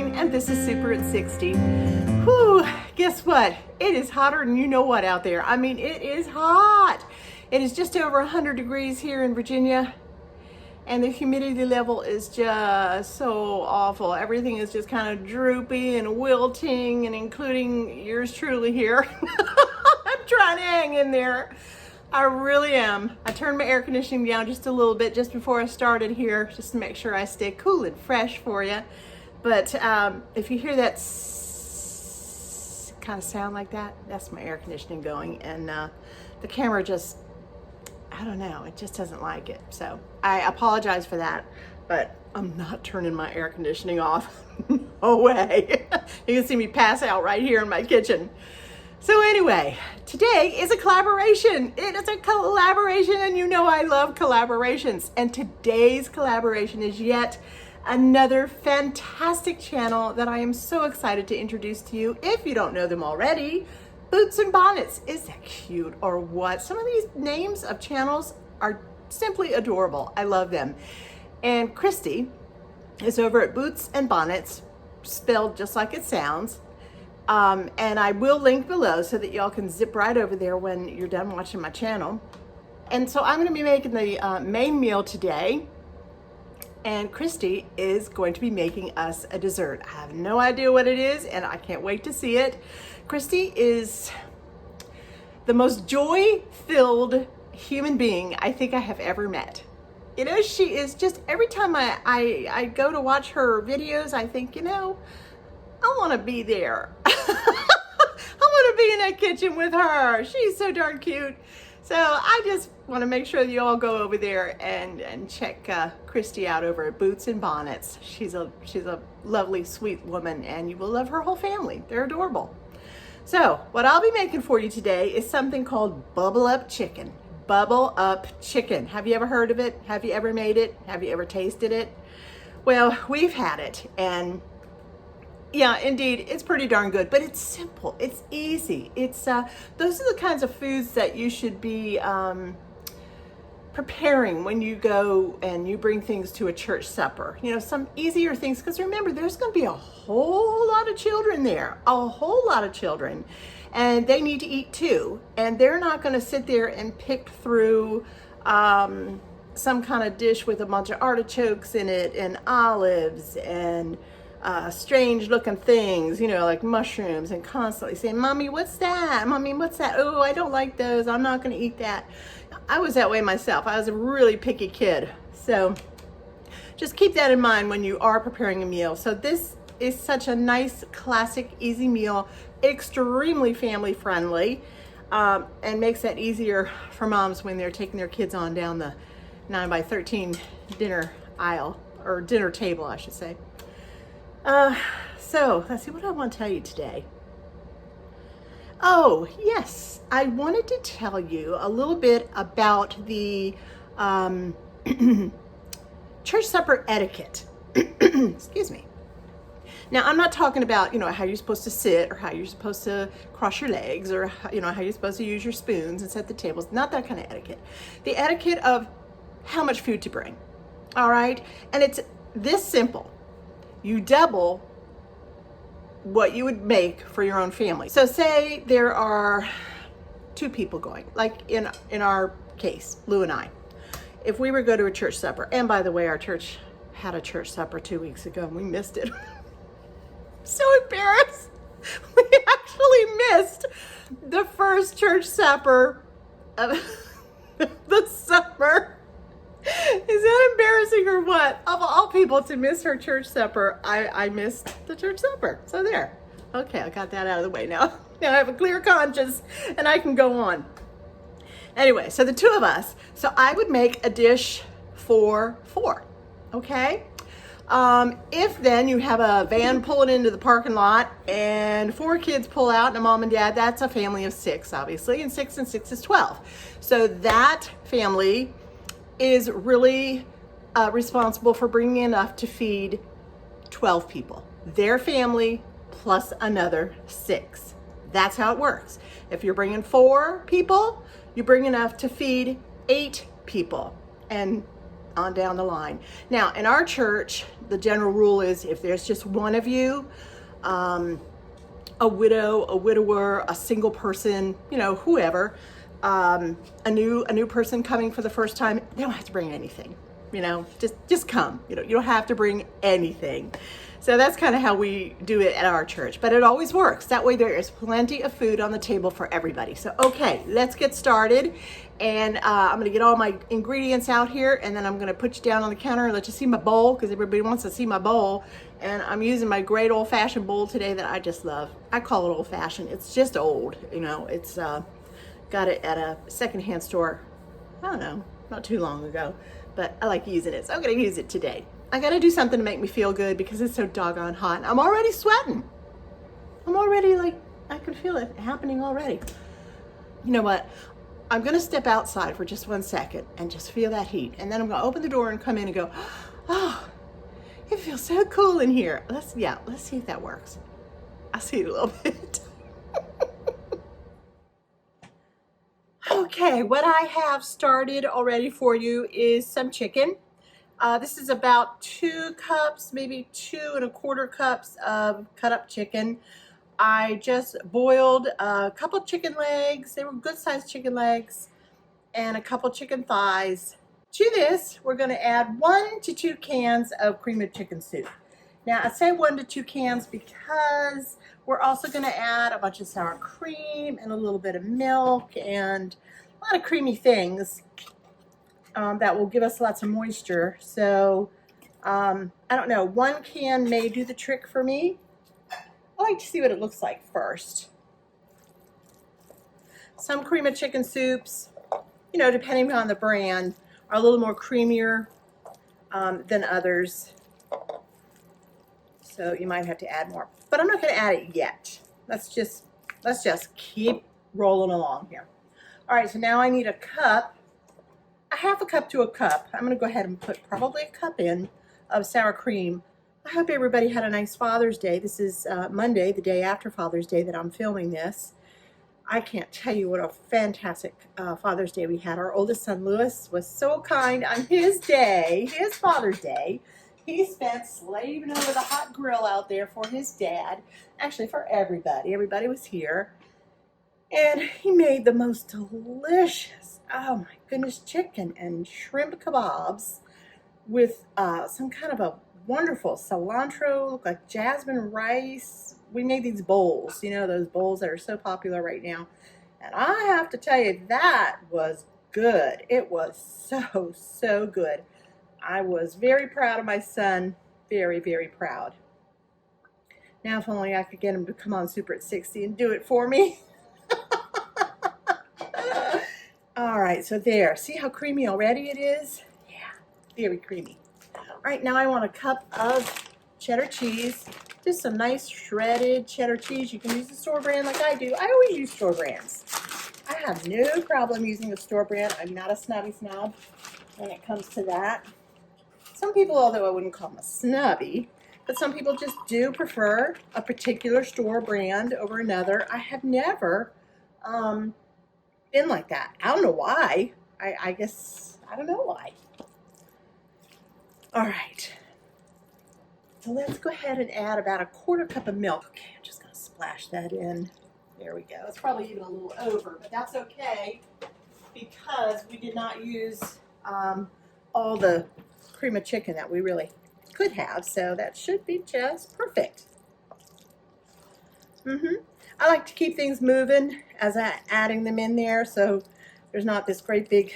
Jane, and this is Super at 60. Whew, guess what? It is hotter than you know what out there. I mean, it is hot. It is just over 100 degrees here in Virginia, and the humidity level is just so awful. Everything is just kind of droopy and wilting, and including yours truly here. I'm trying to hang in there. I really am. I turned my air conditioning down just a little bit just before I started here, just to make sure I stay cool and fresh for you. But if you hear that kind of sound like that, that's my air conditioning going. And the camera just, I don't know, it just doesn't like it. So I apologize for that, but I'm not turning my air conditioning off. No way. You can see me pass out right here in my kitchen. So anyway, today is a collaboration. It is a collaboration, and you know I love collaborations. And today's collaboration is yet another fantastic channel that I am so excited to introduce to you. If you don't know them already, Boots and Bonnets. Is that cute or what? Some of these names of channels are simply adorable. I love them. And Christy is over at Boots and Bonnets, spelled just like it sounds. And I will link below so that y'all can zip right over there when you're done watching my channel. And so I'm going to be making the main meal today, and Christy is going to be making us a dessert. I have no idea what it is, and I can't wait to see it. Christy is the most joy-filled human being I think I have ever met. You know, she is just, every time I go to watch her videos, I think, you know, I want to be there. I want to be in that kitchen with her. She's so darn cute. So I just want to make sure that you all go over there and check Christy out over at Boots and Bonnets. She's a lovely, sweet woman, and you will love her whole family. They're adorable. So what I'll be making for you today is something called Bubble Up Chicken. Bubble Up Chicken. Have you ever heard of it? Have you ever made it? Have you ever tasted it? Well, we've had it, and yeah, indeed, it's pretty darn good, but it's simple, it's easy. It's those are the kinds of foods that you should be preparing when you go and you bring things to a church supper. You know, some easier things, because remember, there's going to be a whole lot of children there, a whole lot of children, and they need to eat too. And they're not going to sit there and pick through some kind of dish with a bunch of artichokes in it and olives and strange looking things, you know, like mushrooms, and constantly saying, Mommy, what's that? Mommy, what's that? Oh, I don't like those. I'm not going to eat that. I was that way myself. I was a really picky kid. So just keep that in mind when you are preparing a meal. So this is such a nice, classic, easy meal, extremely family friendly, and makes that easier for moms when they're taking their kids on down the 9x13 dinner aisle, or dinner table, I should say. So let's see, what do I want to tell you today? Oh, yes, I wanted to tell you a little bit about the church supper etiquette. Excuse me. Now, I'm not talking about, you know, how you're supposed to sit, or how you're supposed to cross your legs, or, you know, how you're supposed to use your spoons and set the tables. Not that kind of etiquette. The etiquette of how much food to bring. All right? And it's this simple. You double what you would make for your own family. So say there are 2 people going, like in our case, Lou and I. If we were to go to a church supper, and by the way, our church had a church supper 2 weeks ago and we missed it. So embarrassed. We actually missed the first church supper of the summer. Is that embarrassing or what? Of all people to miss her church supper, I missed the church supper. So there. Okay, I got that out of the way now. Now I have a clear conscience and I can go on. Anyway, so the 2 of us. So I would make a dish for 4. Okay? If then you have a van pulling into the parking lot and 4 kids pull out and a mom and dad, that's a family of 6, obviously. And 6 and 6 is 12. So that family is really responsible for bringing enough to feed 12 people. Their family plus another 6. That's how it works. If you're bringing 4 people, you bring enough to feed 8 people, and on down the line. Now, in our church, the general rule is if there's just one of you, a widow, a widower, a single person, you know, whoever, a new person coming for the first time, they don't have to bring anything, you know, just come, you know, you don't have to bring anything. So that's kind of how we do it at our church, but it always works. That way there is plenty of food on the table for everybody. So, okay, let's get started. And I'm gonna get all my ingredients out here, and then I'm gonna put you down on the counter and let you see my bowl, because everybody wants to see my bowl. And I'm using my great old-fashioned bowl today that I just love. I call it old-fashioned. It's just old, you know. It's got it at a secondhand store, I don't know, not too long ago, but I like using it, so I'm gonna use it today. I gotta do something to make me feel good because it's so doggone hot. I'm already sweating. I'm already like, I can feel it happening already. You know what? I'm gonna step outside for just 1 second and just feel that heat. And then I'm gonna open the door and come in and go, oh, it feels so cool in here. Let's see if that works. I'll see it a little bit. Okay, what I have started already for you is some chicken. This is about 2 cups, maybe 2¼ cups of cut up chicken. I just boiled a couple chicken legs. They were good sized chicken legs, and a couple chicken thighs. To this, we're going to add 1 to 2 cans of cream of chicken soup. Now, I say 1 to 2 cans because we're also going to add a bunch of sour cream and a little bit of milk and a lot of creamy things that will give us lots of moisture. So, I don't know, 1 can may do the trick for me. I like to see what it looks like first. Some cream of chicken soups, you know, depending on the brand, are a little more creamier than others. So you might have to add more, but I'm not going to add it yet. Let's just keep rolling along here. All right, so now I need a cup, a ½ cup to a cup. I'm going to go ahead and put probably a cup in of sour cream. I hope everybody had a nice Father's Day. This is Monday, the day after Father's Day that I'm filming this. I can't tell you what a fantastic Father's Day we had. Our oldest son, Lewis, was so kind on his day, his Father's Day. He spent slaving over the hot grill out there for his dad, actually for everybody. Everybody was here. And he made the most delicious, oh my goodness, chicken and shrimp kebabs with some kind of a wonderful cilantro, looked like jasmine rice. We made these bowls, you know, those bowls that are so popular right now. And I have to tell you, that was good. It was so good. I was very proud of my son. Very, very proud. Now, if only I could get him to come on Super at 60 and do it for me. All right, so there. See how creamy already it is? Yeah, very creamy. All right, now I want a cup of cheddar cheese. Just some nice shredded cheddar cheese. You can use the store brand like I do. I always use store brands. I have no problem using a store brand. I'm not a snobby snob when it comes to that. Some people, although I wouldn't call them a snobby, but some people just do prefer a particular store brand over another. I have never been like that. I don't know why. I guess, I don't know why. All right. So let's go ahead and add about a ¼ cup of milk. Okay, I'm just going to splash that in. There we go. It's probably even a little over, but that's okay because we did not use all the cream of chicken that we really could have, so that should be just perfect. I like to keep things moving as I'm adding them in there, so there's not this great big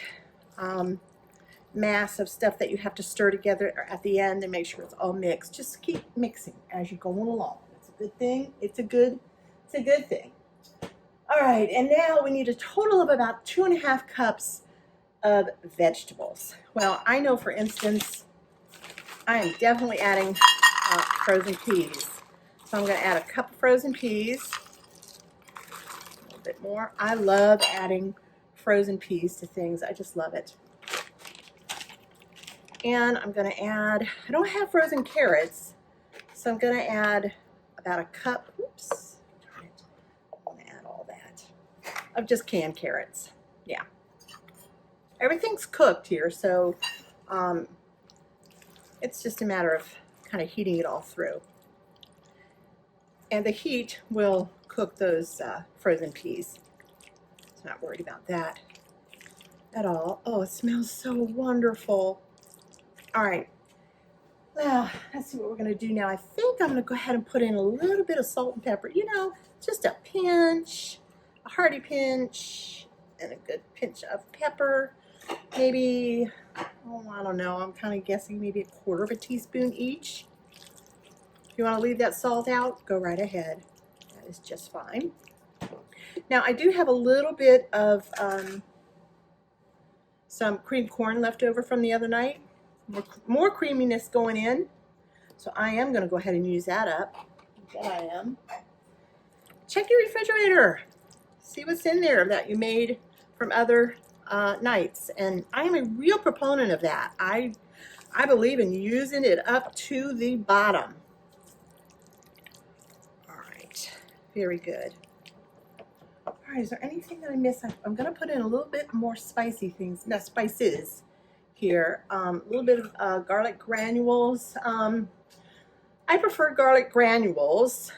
mass of stuff that you have to stir together at the end and make sure it's all mixed. Just keep mixing as you're going along. It's a good thing. It's a good thing. All right, and now we need a total of about 2½ cups of vegetables. Well, I know, for instance, I am definitely adding frozen peas. So I'm going to add a cup of frozen peas. A little bit more. I love adding frozen peas to things. I just love it. And I'm going to add, I don't have frozen carrots, so I'm going to add about a cup, oops, I'm going to add all that, of just canned carrots. Yeah. Everything's cooked here, so it's just a matter of kind of heating it all through. And the heat will cook those frozen peas. So not worried about that at all. Oh, it smells so wonderful. All right. Well, let's see what we're going to do now. I think I'm going to go ahead and put in a little bit of salt and pepper. You know, just a pinch, a hearty pinch, and a good pinch of pepper. Maybe, oh, I don't know. I'm kind of guessing maybe 1/4 teaspoon each. If you want to leave that salt out, go right ahead. That is just fine. Now, I do have a little bit of some creamed corn left over from the other night. More creaminess going in. So I am going to go ahead and use that up. That I am. Check your refrigerator. See what's in there that you made from other nights. And I am a real proponent of that. I believe in using it up to the bottom. All right. Very good. All right. Is there anything that I missed? I'm going to put in a little bit more spicy things. No, spices here. A little bit of garlic granules. I prefer garlic granules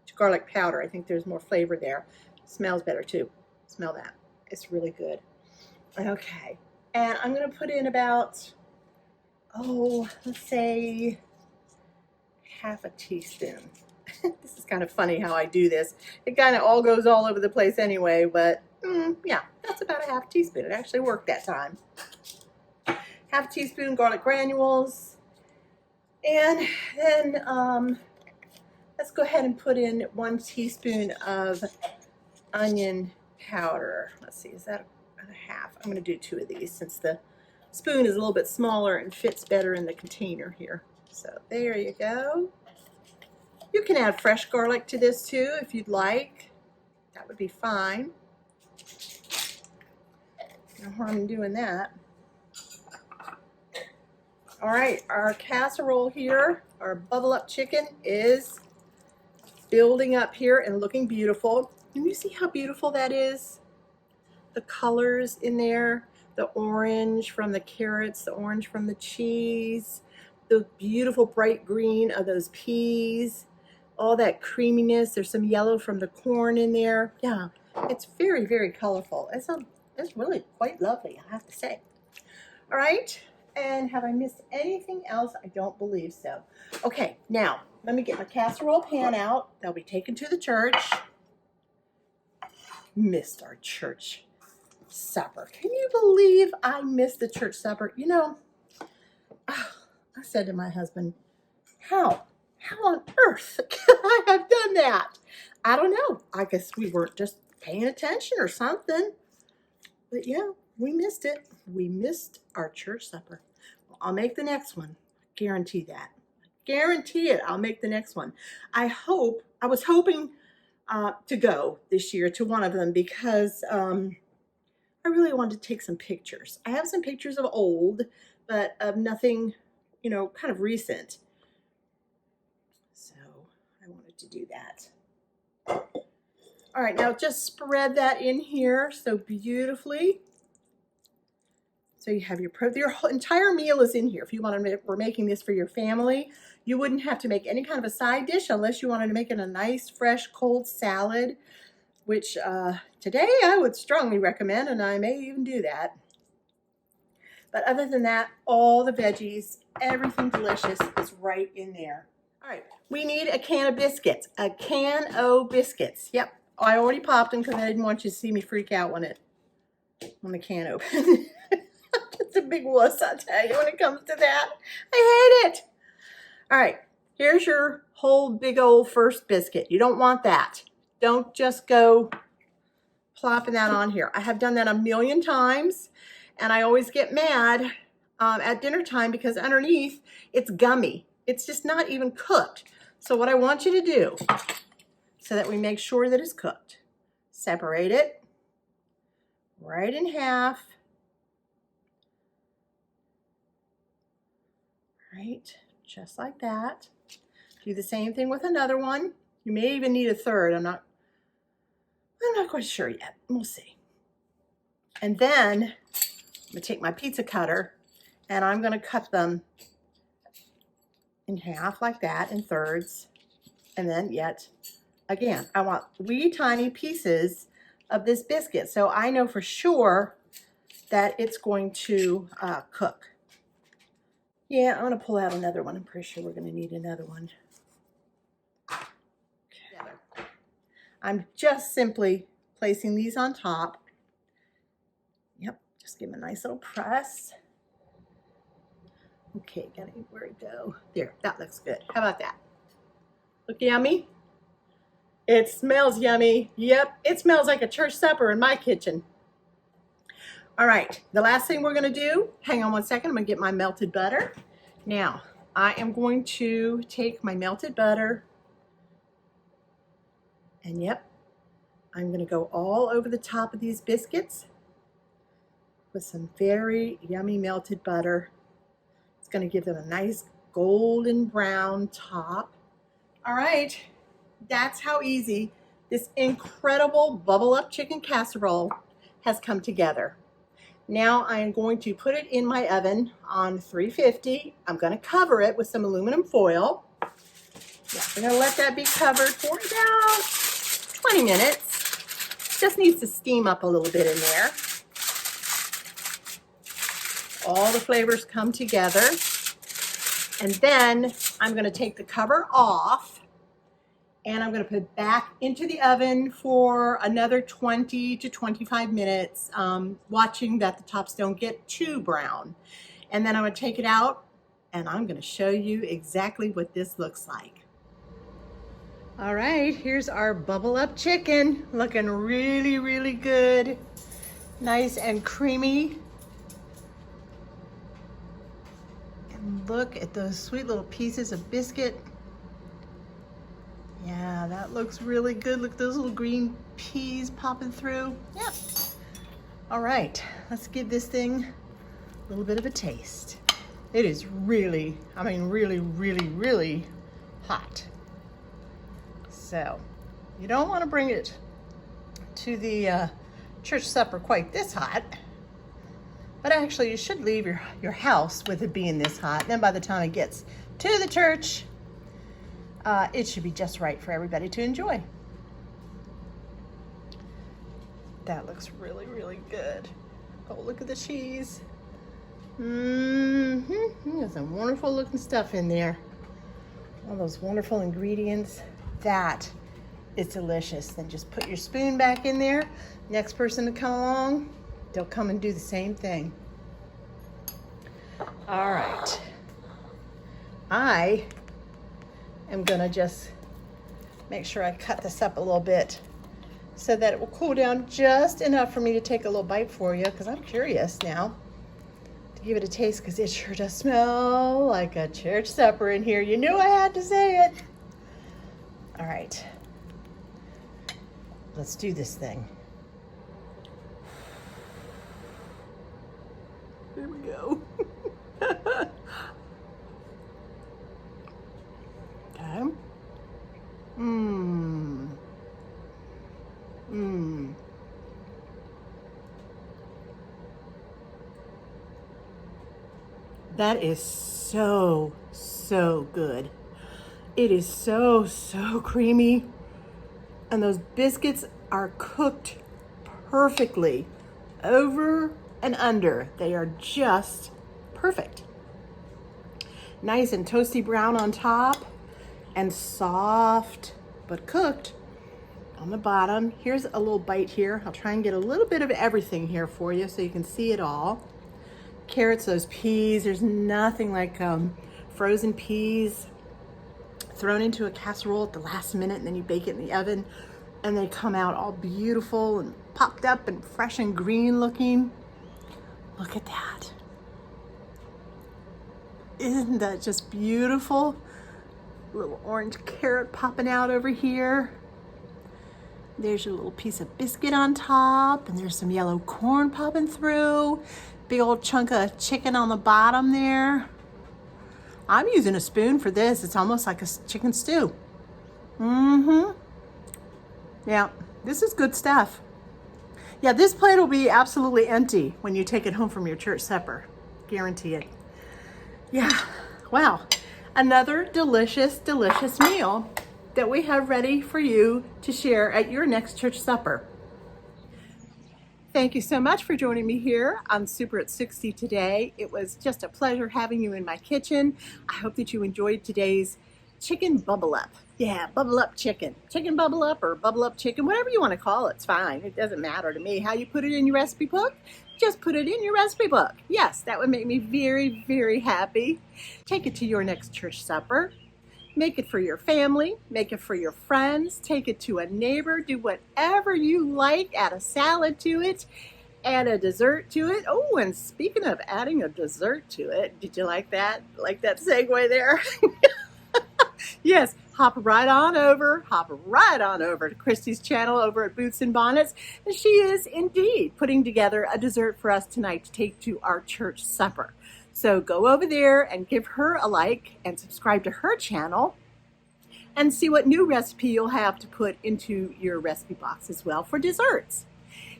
to garlic powder. I think there's more flavor there. Smells better too. Smell that. It's really good. Okay. And I'm going to put in about, let's say 1/2 teaspoon. This is kind of funny how I do this. It kind of all goes all over the place anyway, but yeah, that's about 1/2 teaspoon. It actually worked that time. 1/2 teaspoon garlic granules. And then let's go ahead and put in 1 teaspoon of onion powder. Let's see, is that 1/2? I'm going to do 2 of these since the spoon is a little bit smaller and fits better in the container here. So there you go. You can add fresh garlic to this too if you'd like. That would be fine. No harm in doing that. All right, our casserole here, our bubble up chicken is building up here and looking beautiful. Can you see how beautiful that is? The colors in there, the orange from the carrots, the orange from the cheese, the beautiful bright green of those peas, all that creaminess. There's some yellow from the corn in there. Yeah, it's very, very colorful. It's really quite lovely, I have to say. All right, and have I missed anything else? I don't believe so. Okay, now let me get my casserole pan out. They'll be taken to the church. Missed our church supper. Can you believe I missed the church supper? You know, I said to my husband, how on earth could I have done that? I don't know. I guess we weren't just paying attention or something. But yeah, we missed it. We missed our church supper. Well, I'll make the next one. Guarantee that. Guarantee it. I'll make the next one. I was hoping to go this year to one of them because I really wanted to take some pictures. I have some pictures of old, but of nothing, you know, kind of recent. So I wanted to do that. All right, now just spread that in here so beautifully. So you have your entire meal is in here. If you want to, we're making this for your family. You wouldn't have to make any kind of a side dish unless you wanted to make it a nice, fresh, cold salad, which today I would strongly recommend, and I may even do that. But other than that, all the veggies, everything delicious is right in there. All right, we need a can of biscuits. A can of biscuits. Yep, I already popped them because I didn't want you to see me freak out when the can opened. It's a big wuss, I'll tell you, when it comes to that. I hate it. All right, here's your whole big old first biscuit. You don't want that. Don't just go plopping that on here. I have done that a million times, and I always get mad at dinner time because underneath it's gummy. It's just not even cooked. So what I want you to do, so that we make sure that it's cooked, separate it right in half. Right, just like that. Do the same thing with another one. You may even need a third. I'm not quite sure yet. We'll see. And then I'm gonna take my pizza cutter and I'm gonna cut them in half like that, in thirds. And then yet again, I want wee tiny pieces of this biscuit. So I know for sure that it's going to cook. Yeah, I'm gonna pull out another one. I'm pretty sure we're gonna need another one. Okay. I'm just simply placing these on top. Yep, just give them a nice little press. Okay, where to go? There, that looks good. How about that? Look yummy? It smells yummy. Yep, it smells like a church supper in my kitchen. All right, the last thing we're gonna do, hang on one second, I'm gonna get my melted butter. Now, I am going to take my melted butter and yep, I'm gonna go all over the top of these biscuits with some very yummy melted butter. It's gonna give them a nice golden brown top. All right, that's how easy this incredible bubble up chicken casserole has come together. Now I am going to put it in my oven on 350. I'm going to cover it with some aluminum foil. Yeah, I'm going to let that be covered for about 20 minutes. Just needs to steam up a little bit in there. All the flavors come together. And then I'm going to take the cover off and I'm going to put it back into the oven for another 20 to 25 minutes, watching that the tops don't get too brown. And then I'm going to take it out and I'm going to show you exactly what this looks like. All right, here's our bubble up chicken, looking really, really good. Nice and creamy. And look at those sweet little pieces of biscuit. Yeah, that looks really good. Look at those little green peas popping through. Yep. All right, let's give this thing a little bit of a taste. It is really, I mean, really, really, really hot. So you don't want to bring it to the church supper quite this hot. But actually, you should leave your house with it being this hot. And then by the time it gets to the church, it should be just right for everybody to enjoy. That looks really, really good. Oh, look at the cheese. There's some wonderful looking stuff in there. All those wonderful ingredients. That is delicious. Then just put your spoon back in there. Next person to come along, they'll come and do the same thing. All right. I am gonna just make sure I cut this up a little bit so that it will cool down just enough for me to take a little bite for you, because I'm curious now to give it a taste, because it sure does smell like a church supper in here. You knew I had to say it. All right, let's do this thing. There we go. Okay. That is so, so good. It is so, so creamy. And those biscuits are cooked perfectly over and under. They are just perfect. Nice and toasty brown on top and soft but cooked on the bottom. Here's a little bite here. I'll try and get a little bit of everything here for you so you can see it all. Carrots, those peas, there's nothing like frozen peas thrown into a casserole at the last minute, and then you bake it in the oven and they come out all beautiful and popped up and fresh and green looking. Look at that. Isn't that just beautiful? Little orange carrot popping out over here. There's your little piece of biscuit on top, and there's some yellow corn popping through. Big old chunk of chicken on the bottom there. I'm using a spoon for this. It's almost like a chicken stew. Yeah, this is good stuff. Yeah, this plate will be absolutely empty when you take it home from your church supper. Guarantee it. Yeah, wow. Another delicious, delicious meal that we have ready for you to share at your next church supper. Thank you so much for joining me here on Super at 60 today. It was just a pleasure having you in my kitchen. I hope that you enjoyed today's chicken bubble up. Yeah, bubble up chicken. Chicken bubble up or bubble up chicken, whatever you want to call it, it's fine. It doesn't matter to me how you put it in your recipe book. Just put it in your recipe book. Yes, that would make me very, very happy. Take it to your next church supper. Make it for your family, make it for your friends, take it to a neighbor, do whatever you like, add a salad to it, add a dessert to it. Oh, and speaking of adding a dessert to it, did you like that? Like that segue there? Yes, hop right on over to Christy's channel over at Boots and Bonnets. And she is indeed putting together a dessert for us tonight to take to our church supper. So go over there and give her a like and subscribe to her channel and see what new recipe you'll have to put into your recipe box as well for desserts.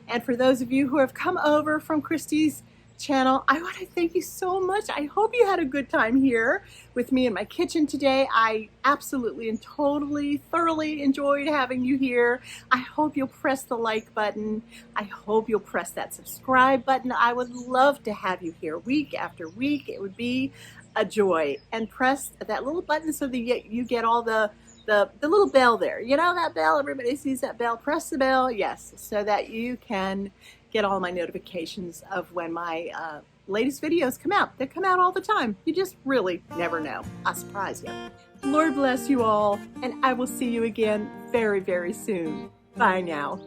And for those of you who have come over from Christy's channel, I want to thank you so much. I hope you had a good time here with me in my kitchen today. I absolutely and totally, thoroughly enjoyed having you here. I hope you'll press the like button. I hope you'll press that subscribe button. I would love to have you here week after week. It would be a joy. And press that little button so that you get all the little bell there. You know that bell? Everybody sees that bell. Press the bell, yes, so that you can get all my notifications of when my latest videos come out. They come out all the time. You just really never know. I'll surprise you. Lord bless you all, and I will see you again very, very soon. Bye now.